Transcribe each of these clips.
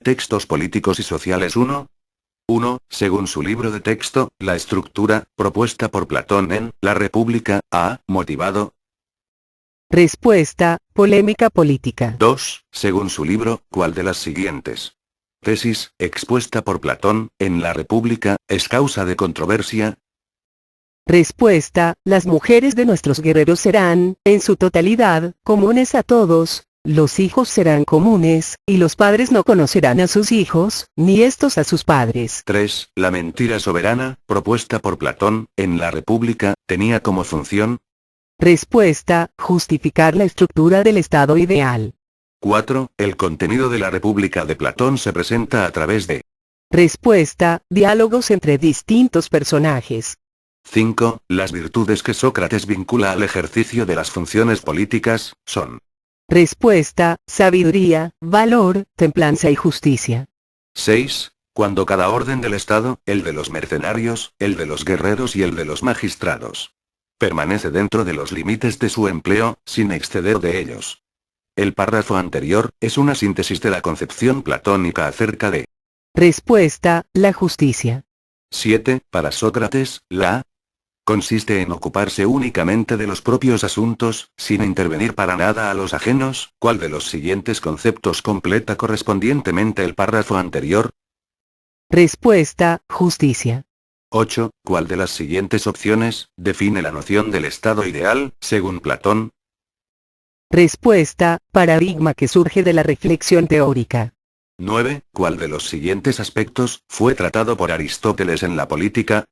Textos políticos y sociales 1. 1. Según su libro de texto, la estructura, propuesta por Platón en La República, ha motivado. Respuesta, polémica política. 2. Según su libro, ¿cuál de las siguientes tesis, expuesta por Platón, en La República, es causa de controversia? Respuesta, las mujeres de nuestros guerreros serán, en su totalidad, comunes a todos, los hijos serán comunes, y los padres no conocerán a sus hijos, ni estos a sus padres. 3. La mentira soberana, propuesta por Platón, en La República, tenía como función. Respuesta, justificar la estructura del Estado ideal. 4. El contenido de La República de Platón se presenta a través de. Respuesta, diálogos entre distintos personajes. 5. Las virtudes que Sócrates vincula al ejercicio de las funciones políticas, son. Respuesta, sabiduría, valor, templanza y justicia. 6. Cuando cada orden del Estado, el de los mercenarios, el de los guerreros y el de los magistrados, permanece dentro de los límites de su empleo, sin exceder de ellos. El párrafo anterior, es una síntesis de la concepción platónica acerca de. Respuesta, la justicia. 7. Para Sócrates, la consiste en ocuparse únicamente de los propios asuntos, sin intervenir para nada a los ajenos. ¿Cuál de los siguientes conceptos completa correspondientemente el párrafo anterior? Respuesta, justicia. 8. ¿Cuál de las siguientes opciones define la noción del estado ideal, según Platón? Respuesta, paradigma que surge de la reflexión teórica. 9. ¿Cuál de los siguientes aspectos fue tratado por Aristóteles en la política?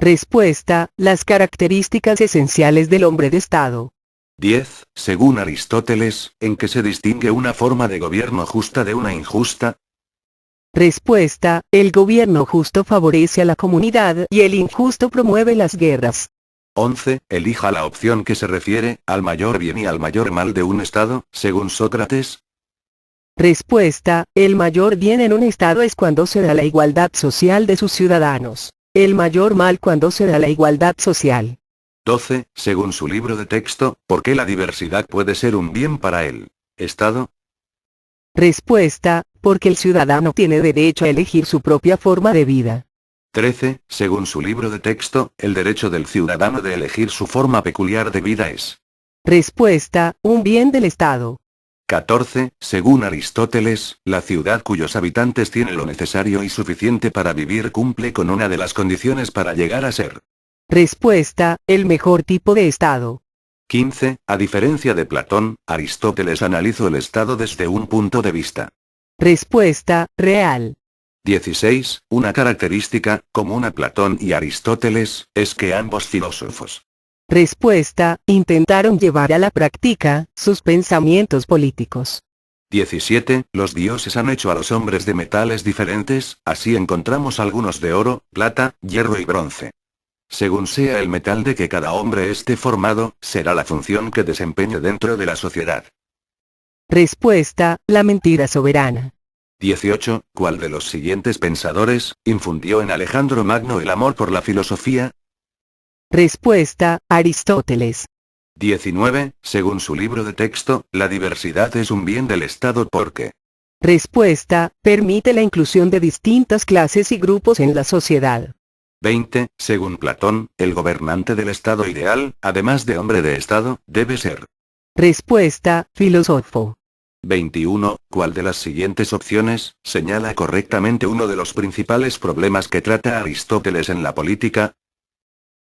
Respuesta, las características esenciales del hombre de Estado. 10. Según Aristóteles, ¿en qué se distingue una forma de gobierno justa de una injusta? Respuesta, el gobierno justo favorece a la comunidad y el injusto promueve las guerras. 11. Elija la opción que se refiere al mayor bien y al mayor mal de un Estado, según Sócrates. Respuesta, el mayor bien en un Estado es cuando se da la igualdad social de sus ciudadanos. El mayor mal cuando se da la igualdad social. 12. Según su libro de texto, ¿por qué la diversidad puede ser un bien para el Estado? Respuesta, porque el ciudadano tiene derecho a elegir su propia forma de vida. 13. Según su libro de texto, el derecho del ciudadano de elegir su forma peculiar de vida es. Respuesta, un bien del Estado. 14. Según Aristóteles, la ciudad cuyos habitantes tienen lo necesario y suficiente para vivir cumple con una de las condiciones para llegar a ser. Respuesta, el mejor tipo de Estado. 15. A diferencia de Platón, Aristóteles analizó el Estado desde un punto de vista. Respuesta, real. 16. Una característica común a Platón y Aristóteles, es que ambos filósofos. Respuesta, intentaron llevar a la práctica sus pensamientos políticos. 17. Los dioses han hecho a los hombres de metales diferentes, así encontramos algunos de oro, plata, hierro y bronce. Según sea el metal de que cada hombre esté formado, será la función que desempeñe dentro de la sociedad. Respuesta, la mentira soberana. 18. ¿Cuál de los siguientes pensadores infundió en Alejandro Magno el amor por la filosofía? Respuesta, Aristóteles. 19. Según su libro de texto, la diversidad es un bien del Estado porque. Respuesta, permite la inclusión de distintas clases y grupos en la sociedad. 20. Según Platón, el gobernante del Estado ideal, además de hombre de Estado, debe ser. Respuesta, filósofo. 21. ¿Cuál de las siguientes opciones señala correctamente uno de los principales problemas que trata Aristóteles en la política?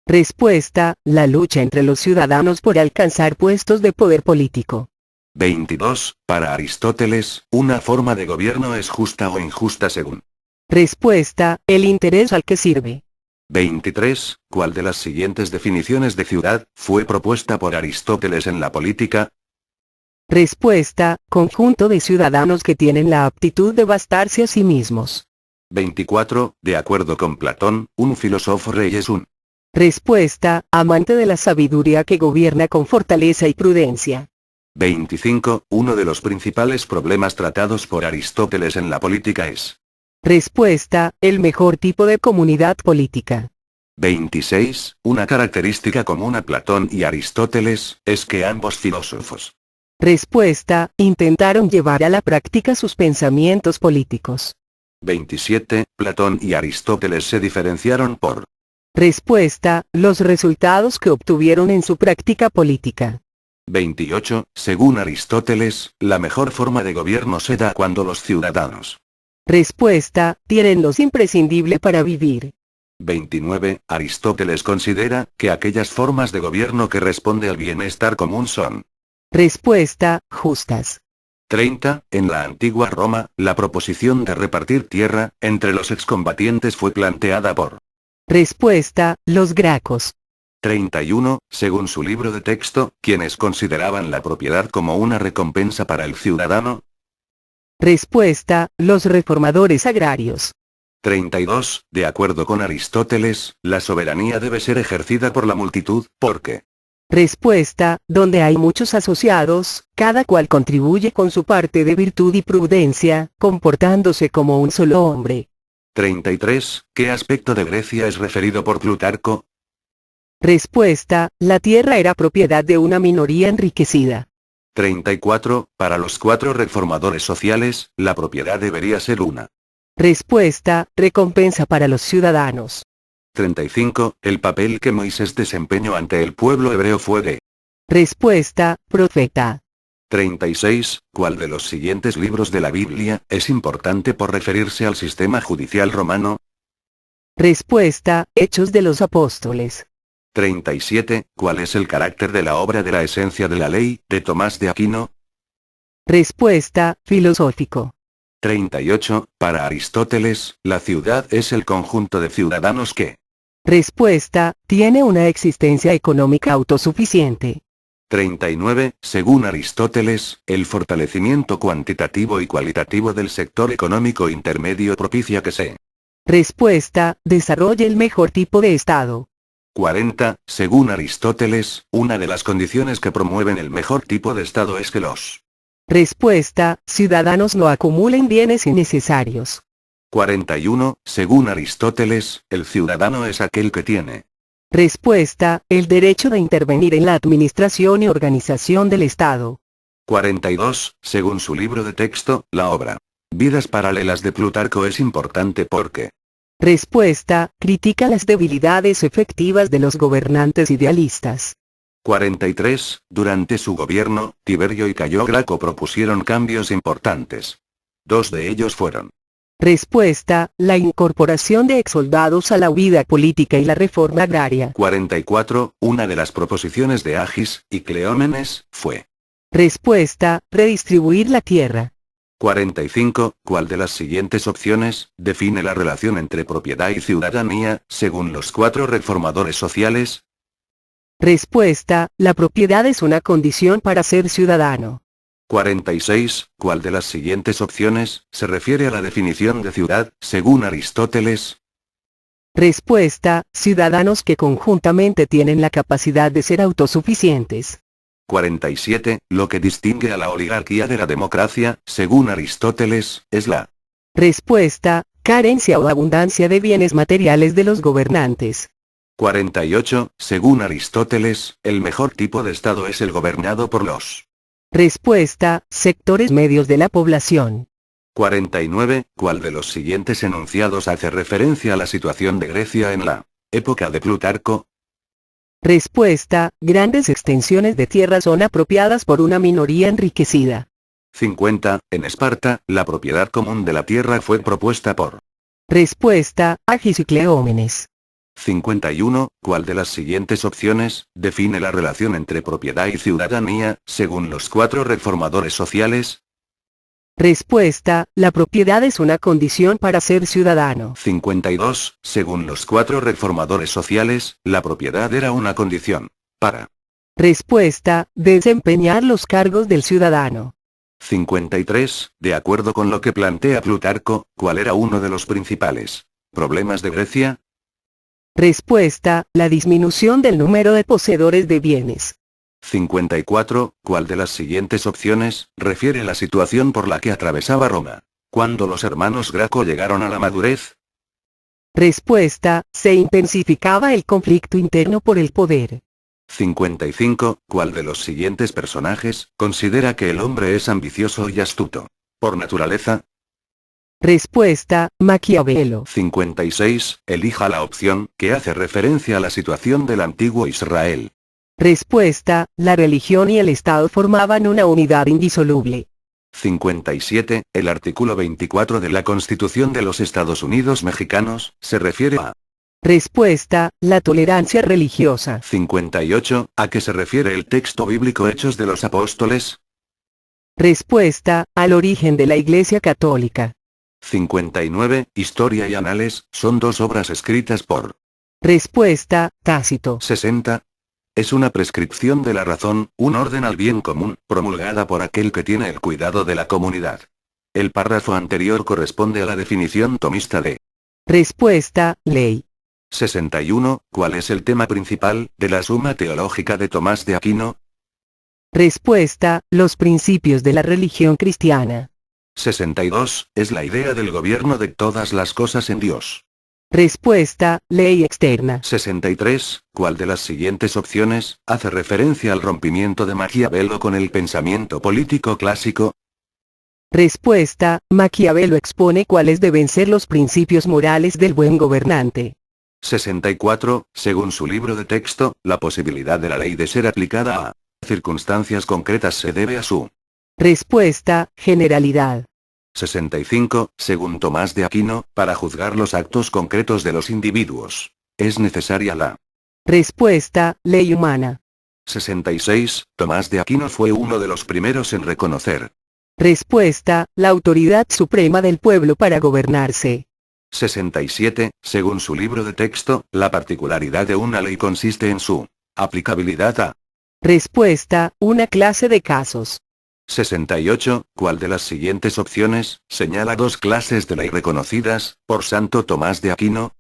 Respuesta, la lucha entre los ciudadanos por alcanzar puestos de poder político. 22. Para Aristóteles, una forma de gobierno es justa o injusta según. Respuesta, el interés al que sirve. 23. ¿Cuál de las siguientes definiciones de ciudad fue propuesta por Aristóteles en la política? Respuesta, conjunto de ciudadanos que tienen la aptitud de bastarse a sí mismos. 24. De acuerdo con Platón, un filósofo rey es un. Respuesta, amante de la sabiduría que gobierna con fortaleza y prudencia. 25. Uno de los principales problemas tratados por Aristóteles en la política es. Respuesta, el mejor tipo de comunidad política. 26. Una característica común a Platón y Aristóteles, es que ambos filósofos Respuesta: intentaron llevar a la práctica sus pensamientos políticos. 27. Platón y Aristóteles se diferenciaron por. Respuesta: los resultados que obtuvieron en su práctica política. 28. Según Aristóteles, la mejor forma de gobierno se da cuando los ciudadanos. Respuesta: tienen lo imprescindible para vivir. 29. Aristóteles considera que aquellas formas de gobierno que responde al bienestar común son. Respuesta: justas. 30. En la antigua Roma, la proposición de repartir tierra entre los excombatientes fue planteada por. Respuesta: los gracos. 31. Según su libro de texto, quienes consideraban la propiedad como una recompensa para el ciudadano. Respuesta: los reformadores agrarios. 32. De acuerdo con Aristóteles, la soberanía debe ser ejercida por la multitud, porque. Respuesta: donde hay muchos asociados, cada cual contribuye con su parte de virtud y prudencia, comportándose como un solo hombre. 33. ¿Qué aspecto de Grecia es referido por Plutarco? Respuesta: la tierra era propiedad de una minoría enriquecida. 34. Para los 4 reformadores sociales, la propiedad debería ser una. Respuesta: recompensa para los ciudadanos. 35. El papel que Moisés desempeñó ante el pueblo hebreo fue de. Respuesta: profeta. 36. ¿Cuál de los siguientes libros de la Biblia es importante por referirse al sistema judicial romano? Respuesta: Hechos de los Apóstoles. 37. ¿Cuál es el carácter de la obra de la esencia de la ley, de Tomás de Aquino? Respuesta: filosófico. 38. Para Aristóteles, la ciudad es el conjunto de ciudadanos que. Respuesta: tiene una existencia económica autosuficiente. 39. Según Aristóteles, el fortalecimiento cuantitativo y cualitativo del sector económico intermedio propicia que se. Respuesta: desarrolle el mejor tipo de Estado. 40. Según Aristóteles, una de las condiciones que promueven el mejor tipo de Estado es que los. Respuesta: ciudadanos no acumulen bienes innecesarios. 41. Según Aristóteles, el ciudadano es aquel que tiene. Respuesta: el derecho de intervenir en la administración y organización del Estado. 42. Según su libro de texto, la obra. Vidas paralelas de Plutarco es importante porque. Respuesta: critica las debilidades efectivas de los gobernantes idealistas. 43. Durante su gobierno, Tiberio y Cayo Graco propusieron cambios importantes. 2 de ellos fueron. Respuesta: la incorporación de exsoldados a la vida política y la reforma agraria. 44. Una de las proposiciones de Agis y Cleómenes fue. Respuesta: redistribuir la tierra. 45. ¿Cuál de las siguientes opciones define la relación entre propiedad y ciudadanía, según los 4 reformadores sociales? Respuesta: la propiedad es una condición para ser ciudadano. 46. ¿Cuál de las siguientes opciones se refiere a la definición de ciudad, según Aristóteles? Respuesta: ciudadanos que conjuntamente tienen la capacidad de ser autosuficientes. 47. Lo que distingue a la oligarquía de la democracia, según Aristóteles, es la. Respuesta: carencia o abundancia de bienes materiales de los gobernantes. 48. Según Aristóteles, el mejor tipo de Estado es el gobernado por los. Respuesta: sectores medios de la población. 49. ¿Cuál de los siguientes enunciados hace referencia a la situación de Grecia en la época de Plutarco? Respuesta: grandes extensiones de tierra son apropiadas por una minoría enriquecida. 50. En Esparta, la propiedad común de la tierra fue propuesta por. Respuesta: Agis y Cleómenes. 51. ¿Cuál de las siguientes opciones define la relación entre propiedad y ciudadanía, según los 4 reformadores sociales? Respuesta: la propiedad es una condición para ser ciudadano. 52. Según los 4 reformadores sociales, la propiedad era una condición para. Respuesta: desempeñar los cargos del ciudadano. 53. De acuerdo con lo que plantea Plutarco, ¿cuál era uno de los principales problemas de Grecia? Respuesta: la disminución del número de poseedores de bienes. 54. ¿Cuál de las siguientes opciones refiere la situación por la que atravesaba Roma cuando los hermanos Graco llegaron a la madurez? Respuesta: se intensificaba el conflicto interno por el poder. 55. ¿Cuál de los siguientes personajes considera que el hombre es ambicioso y astuto por naturaleza? Respuesta, Maquiavelo. 56. Elija la opción que hace referencia a la situación del antiguo Israel. Respuesta, la religión y el Estado formaban una unidad indisoluble. 57. El artículo 24 de la Constitución de los Estados Unidos Mexicanos se refiere a. Respuesta, la tolerancia religiosa. 58. ¿A qué se refiere el texto bíblico Hechos de los Apóstoles? Respuesta, al origen de la Iglesia Católica. 59. Historia y Anales, son dos obras escritas por. Respuesta, Tácito. 60. Es una prescripción de la razón, un orden al bien común, promulgada por aquel que tiene el cuidado de la comunidad. El párrafo anterior corresponde a la definición tomista de. Respuesta, ley. 61. ¿Cuál es el tema principal de la Suma Teológica de Tomás de Aquino? Respuesta, los principios de la religión cristiana. 62. Es la idea del gobierno de todas las cosas en Dios. Respuesta, ley externa. 63. ¿Cuál de las siguientes opciones hace referencia al rompimiento de Maquiavelo con el pensamiento político clásico? Respuesta, Maquiavelo expone cuáles deben ser los principios morales del buen gobernante. 64. Según su libro de texto, la posibilidad de la ley de ser aplicada a circunstancias concretas se debe a su. Respuesta, generalidad. 65. Según Tomás de Aquino, para juzgar los actos concretos de los individuos, es necesaria la. Respuesta, ley humana. 66. Tomás de Aquino fue uno de los primeros en reconocer. Respuesta, la autoridad suprema del pueblo para gobernarse. 67. Según su libro de texto, la particularidad de una ley consiste en su aplicabilidad a. Respuesta, una clase de casos. 68. ¿Cuál de las siguientes opciones señala dos clases de ley reconocidas por Santo Tomás de Aquino?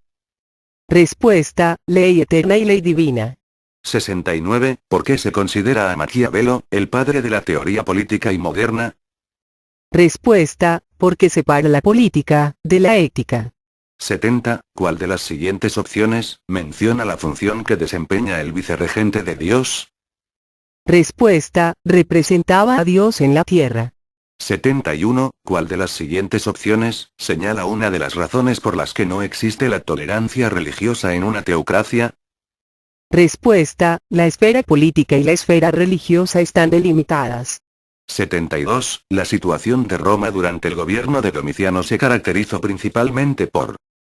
Respuesta, ley eterna y ley divina. 69. ¿Por qué se considera a Maquiavelo el padre de la teoría política y moderna? Respuesta, porque separa la política de la ética. 70. ¿Cuál de las siguientes opciones menciona la función que desempeña el vicerregente de Dios? Respuesta, representaba a Dios en la tierra. 71. ¿Cuál de las siguientes opciones señala una de las razones por las que no existe la tolerancia religiosa en una teocracia? Respuesta, la esfera política y la esfera religiosa están delimitadas. 72. La situación de Roma durante el gobierno de Domiciano se caracterizó principalmente por.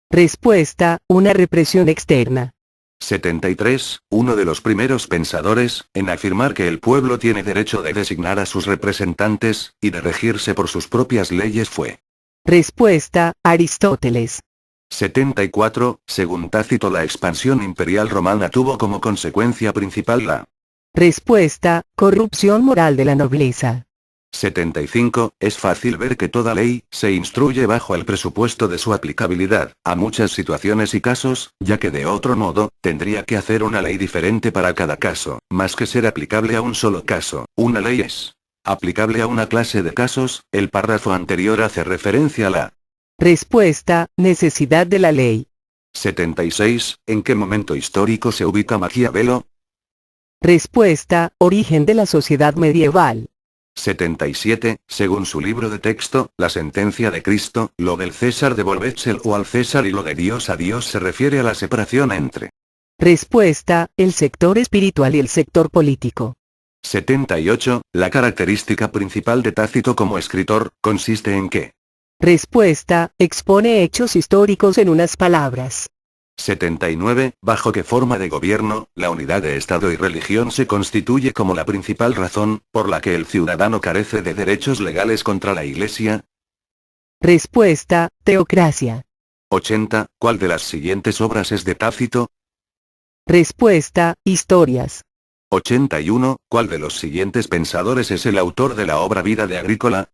Respuesta, una represión externa. 73. Uno de los primeros pensadores en afirmar que el pueblo tiene derecho de designar a sus representantes y de regirse por sus propias leyes fue. Respuesta, Aristóteles. 74. Según Tácito, la expansión imperial romana tuvo como consecuencia principal la. Respuesta, corrupción moral de la nobleza. 75. Es fácil ver que toda ley se instruye bajo el presupuesto de su aplicabilidad a muchas situaciones y casos, ya que de otro modo, tendría que hacer una ley diferente para cada caso, más que ser aplicable a un solo caso. Una ley es aplicable a una clase de casos. El párrafo anterior hace referencia a la. Respuesta, necesidad de la ley. 76. ¿En qué momento histórico se ubica Maquiavelo? Respuesta, origen de la sociedad medieval. 77. Según su libro de texto, la sentencia de Cristo, lo del César devolvédselo al César y lo de Dios a Dios se refiere a la separación entre. Respuesta, el sector espiritual y el sector político. 78. La característica principal de Tácito como escritor, consiste en qué. Respuesta, expone hechos históricos en unas palabras. 79. ¿Bajo qué forma de gobierno, la unidad de Estado y religión se constituye como la principal razón por la que el ciudadano carece de derechos legales contra la Iglesia? Respuesta, teocracia. 80. ¿Cuál de las siguientes obras es de Tácito? Respuesta, historias. 81. ¿Cuál de los siguientes pensadores es el autor de la obra Vida de Agrícola?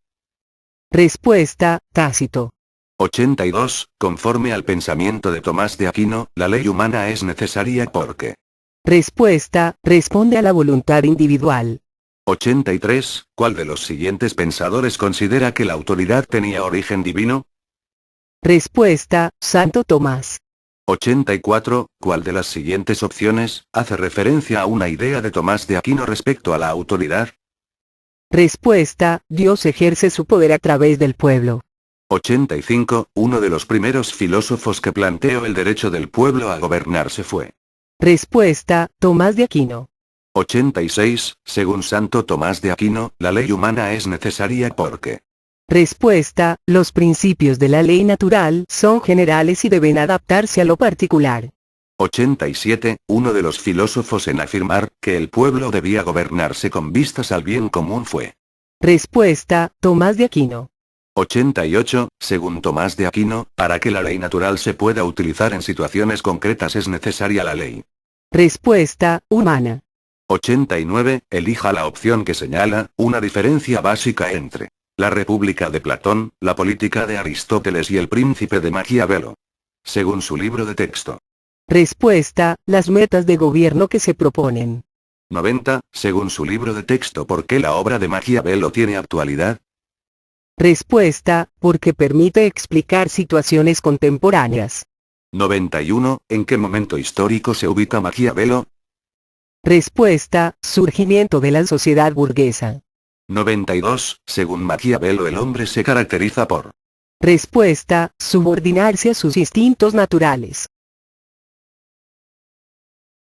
Respuesta, Tácito. 82. Conforme al pensamiento de Tomás de Aquino, la ley humana es necesaria porque. Respuesta, responde a la voluntad individual. 83. ¿Cuál de los siguientes pensadores considera que la autoridad tenía origen divino? Respuesta, Santo Tomás. 84. ¿Cuál de las siguientes opciones hace referencia a una idea de Tomás de Aquino respecto a la autoridad? Respuesta, Dios ejerce su poder a través del pueblo. 85. Uno de los primeros filósofos que planteó el derecho del pueblo a gobernarse fue. Respuesta, Tomás de Aquino. 86. Según Santo Tomás de Aquino, la ley humana es necesaria porque. Respuesta, los principios de la ley natural son generales y deben adaptarse a lo particular. 87. Uno de los filósofos en afirmar que el pueblo debía gobernarse con vistas al bien común fue. Respuesta, Tomás de Aquino. 88. Según Tomás de Aquino, para que la ley natural se pueda utilizar en situaciones concretas es necesaria la ley. Respuesta, humana. 89. Elija la opción que señala una diferencia básica entre la República de Platón, la política de Aristóteles y el Príncipe de Maquiavelo. Según su libro de texto. Respuesta, las metas de gobierno que se proponen. 90. Según su libro de texto, ¿por qué la obra de Maquiavelo tiene actualidad? Respuesta, porque permite explicar situaciones contemporáneas. 91. ¿En qué momento histórico se ubica Maquiavelo? Respuesta, surgimiento de la sociedad burguesa. 92. Según Maquiavelo el hombre se caracteriza por. Respuesta, subordinarse a sus instintos naturales.